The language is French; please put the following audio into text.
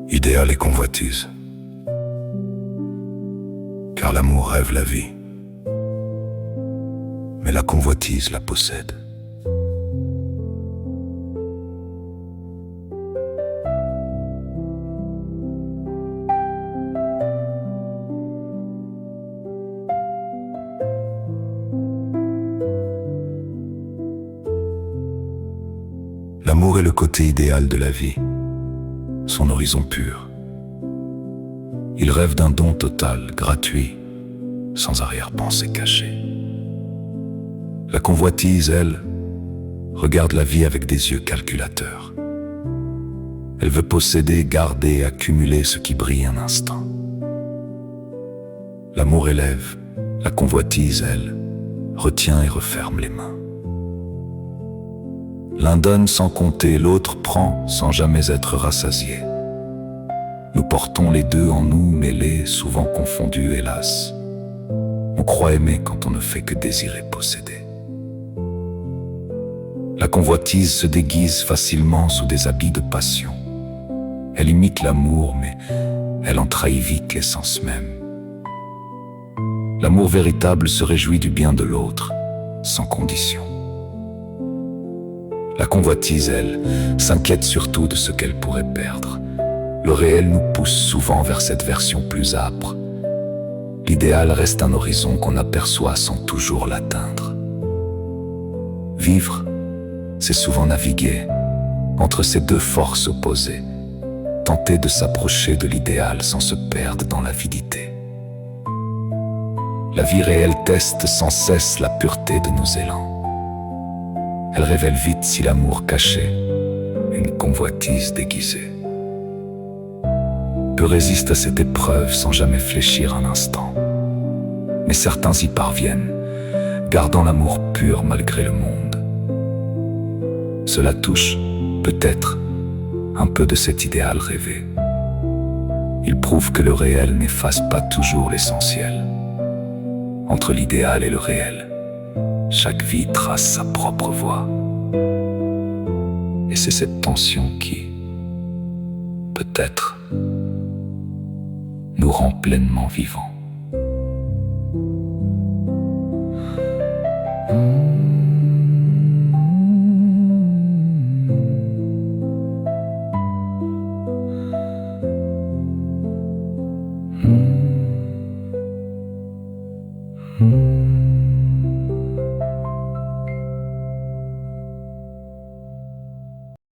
Idéal et convoitise. Car l'amour rêve la vie, mais la convoitise la possède. L'amour est le côté idéal de la vie, son horizon pur. Il rêve d'un don total, gratuit, sans arrière-pensée cachée. La convoitise, elle, regarde la vie avec des yeux calculateurs. Elle veut posséder, garder, accumuler ce qui brille un instant. L'amour élève, la convoitise, elle, retient et referme les mains. L'un donne sans compter, l'autre prend sans jamais être rassasié. Nous portons les deux en nous, mêlés, souvent confondus, hélas. On croit aimer quand on ne fait que désirer posséder. La convoitise se déguise facilement sous des habits de passion. Elle imite l'amour, mais elle en trahit vite l'essence même. L'amour véritable se réjouit du bien de l'autre, sans condition. La convoitise, elle, s'inquiète surtout de ce qu'elle pourrait perdre. Le réel nous pousse souvent vers cette version plus âpre. L'idéal reste un horizon qu'on aperçoit sans toujours l'atteindre. Vivre, c'est souvent naviguer entre ces deux forces opposées, tenter de s'approcher de l'idéal sans se perdre dans l'avidité. La vie réelle teste sans cesse la pureté de nos élans. Elle révèle vite si l'amour caché, une convoitise déguisée. Peu résistent à cette épreuve sans jamais fléchir un instant. Mais certains y parviennent, gardant l'amour pur malgré le monde. Cela touche, peut-être, un peu de cet idéal rêvé. Il prouve que le réel n'efface pas toujours l'essentiel. Entre l'idéal et le réel, chaque vie trace sa propre voie. Et c'est cette tension qui, peut-être, nous rend pleinement vivants.